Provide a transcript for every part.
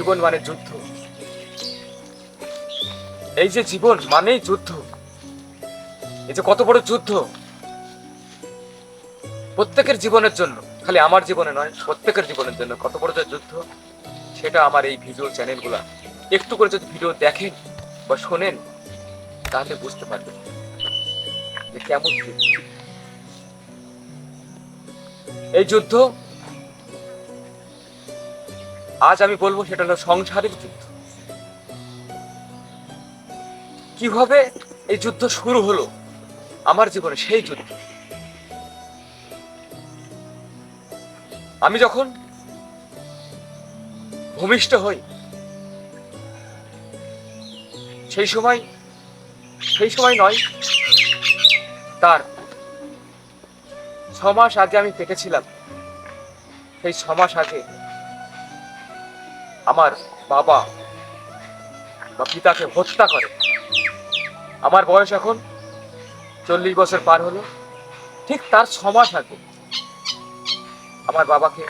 জীবন মানে যুদ্ধ। এই যে জীবন মানেই যুদ্ধ, এই যে কত বড় যুদ্ধ প্রত্যেকের জীবনের জন্য, খালি আমার জীবনে নয়, প্রত্যেকের জীবনের জন্য কত বড় যে যুদ্ধ, সেটা আমার এই ভিডিও চ্যানেলগুলা একটু করে যদি ভিডিও দেখেন বা শোনেন তাহলে বুঝতে পারবেন যে কেমন যুদ্ধ। এই যুদ্ধ আজ আমি বলবো সেটা হলো সংসারের যুদ্ধ। কিভাবে এই যুদ্ধ শুরু হলো আমার জীবনে, সেই যুদ্ধ। আমি যখন ভূমিষ্ঠ হই সেই সময় নয়, তার 6 মাস আগে আমি পেটে ছিলাম। সেই 6 মাস আগে আমার বাবা বা পিতাকে হত্যা করে। আমার বয়স এখন 40 বছর পার হলো, ঠিক তার 6 মাস আগে আমার বাবাকে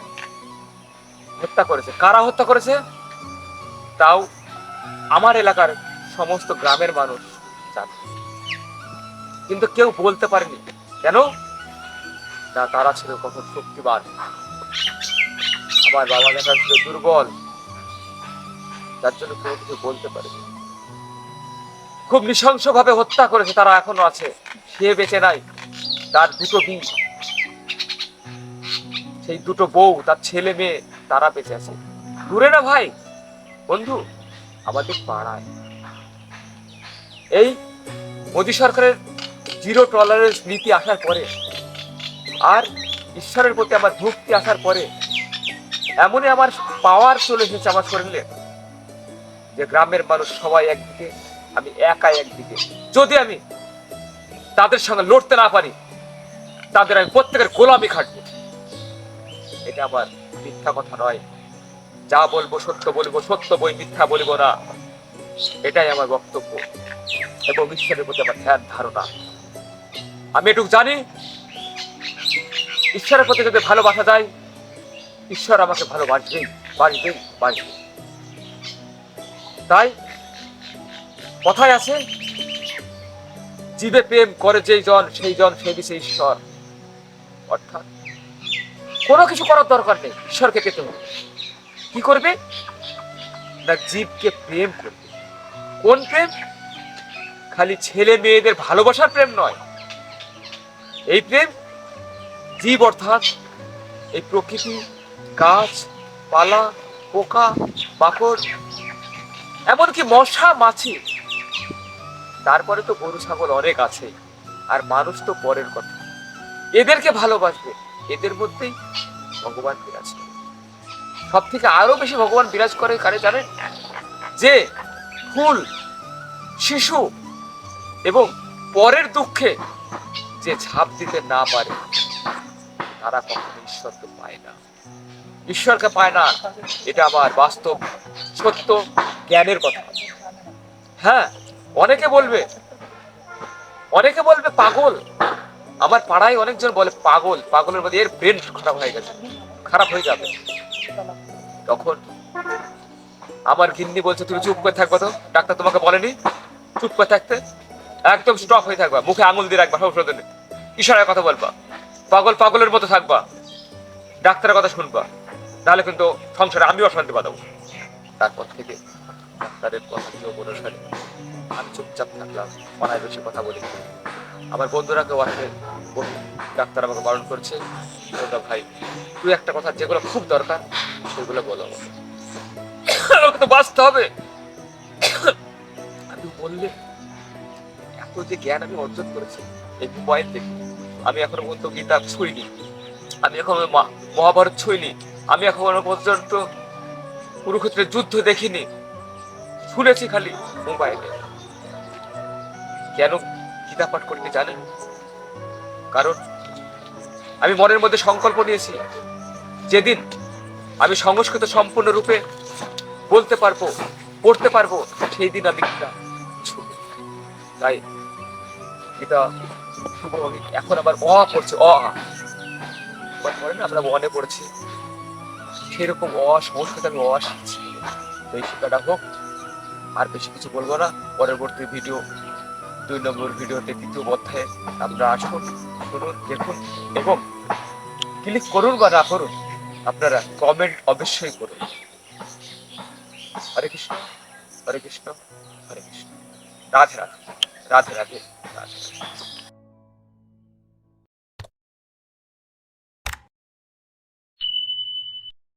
হত্যা করেছে। কারা হত্যা করেছে তাও আমার এলাকার সমস্ত গ্রামের মানুষ জানে, কিন্তু কেউ বলতে পারেনি। কেন না, তারা ছিল কখন শক্তিবান, আমার বাবা দেখা ছিল দুর্বল, যার জন্য কেউ কিছু বলতে পারেনি। খুব নৃশংস ভাবে হত্যা করেছে, তারা এখনো আছে, সে বেঁচে নাই। তার 2টো বীজ, সেই 2টো বউ, তার ছেলে মেয়ে, তারা বেঁচে আছে। দূরে না ভাই, বন্ধু, আমাদের পাড়ায়। এই মোদী সরকারের 0 টলারেন্স নীতি আসার পরে আর ঈশ্বরের প্রতি আমার ভক্তি আসার পরে এমনই আমার পাওয়ার চলে এসেছে আমার শরীরে যে গ্রামের মানুষ সবাই একদিকে, আমি একাই একদিকে। যদি আমি তাদের সঙ্গে লড়তে না পারি, তাদের আমি প্রত্যেকের গোলামি খাটবো। এটা আমার মিথ্যা কথা নয়, যা বলবো সত্য বলবো, সত্য বই মিথ্যা বলবো না, এটাই আমার বক্তব্য এবং ঈশ্বরের প্রতি আমার ধ্যান ধারণা। আমি এটুকু জানি, ঈশ্বরের প্রতি যদি ভালোবাসা যায়, ঈশ্বর আমাকে ভালোবাসবেই, বাসবেই, বাসবে। তাই কথায় আছে, জীবে প্রেম করে যেই জন, সেই জন সে দিছে ঈশ্বর। অর্থাৎ কোনো কিছু করার দরকার নেই, ঈশ্বরকে পেতে হবে। কি করবে না, জীবকে প্রেম করবে। কোন প্রেম? খালি ছেলে মেয়েদের ভালোবাসার প্রেম নয়, এই প্রেম জীব অর্থাৎ এই প্রকৃতি, গাছ পালা, পোকা মাকড়, এমনকি মশা মাছি, তারপরে তো গরু ছাগল অনেক আছে, আর মানুষ তো পরের কথা। এদেরকে ভালোবাসবে, এদের মধ্যেই ভগবান বিরাজ করে। সব থেকে আরো বেশি ভগবান বিরাজ করে কারে জানেন? যে ফুল, শিশু এবং পরের দুঃখে যে ঝাঁপ দিতে না পারে, তারা কখনো ঈশ্বরকে পায় না। ঈশ্বরকে পায় না, এটা আমার বাস্তব সত্য জ্ঞানের কথা। হ্যাঁ, অনেকে বলবে পাগল। আমার পাড়ায় অনেকজন বলে পাগল, পাগলের মধ্যে এর ব্রেন খারাপ হয়ে গেছে, খারাপ হয়ে যাবে। তখন আমার গিন্নি বলছে, তুমি চুপ করে থাকবা তো, ডাক্তার তোমাকে বলেনি চুপ করে থাকতে? একদম স্টপ হয়ে থাকবা, মুখে আঙুল দিয়ে রাখবা, সব ইশারায় কথা বলবা, পাগলের মতো থাকবা, ডাক্তারের কথা শুনবা, তাহলে কিন্তু সংসারে আমিও অশান্তি বাঁধাবো। তারপর থেকে ডাক্তারের কথা কেউ অনুসারে আমি চুপচাপ থাকলাম, অনায় বেশি কথা বলি। আমার বন্ধুরা কেউ আসে, ডাক্তার আমাকে বারণ করছে, ভাই তুই একটা কথা যেগুলো খুব দরকার সেগুলো বলো, আমাকে তো বাঁচতে হবে। আমি বললে এত যে জ্ঞান আমি অর্জন করেছি এই মোবাইল থেকে, আমি এখনো পর্যন্ত গীতা ছুঁইনি, আমি এখনো মহাভারত ছুঁইনি, আমি এখনো পর্যন্ত কুরুক্ষেত্রের যুদ্ধ দেখিনি, শুনেছি খালি মোবাইলে। কেন গীতা পাঠ করতে জানেন? কারণ আমি মনের মধ্যে সংকল্প নিয়েছি, যেদিন আমি সংস্কৃত সম্পূর্ণ রূপে বলতে পারবো, পড়তে পারবো, সেই দিন আমি গীতা ছুঁব। তাই গীতা এখন আবার পড়ছে, পড়ে না, আমরা মনে পড়েছি, সেরকম সংস্কৃত আমি শিখছি। তো এই শিক্ষাটা হোক, আর বেশি কিছু বলবো না। পরবর্তী ভিডিও 2 নম্বর ভিডিওতে 2য় অধ্যায়ে আমরা আসুন, শুনুন, দেখুন এবং ক্লিক করুন বা না করুন, আপনারা কমেন্ট অবশ্যই করুন। হরে কৃষ্ণ, হরে কৃষ্ণ, হরে কৃষ্ণ। রাধে রাধে, রাধে রাধে, রাধে রাধে।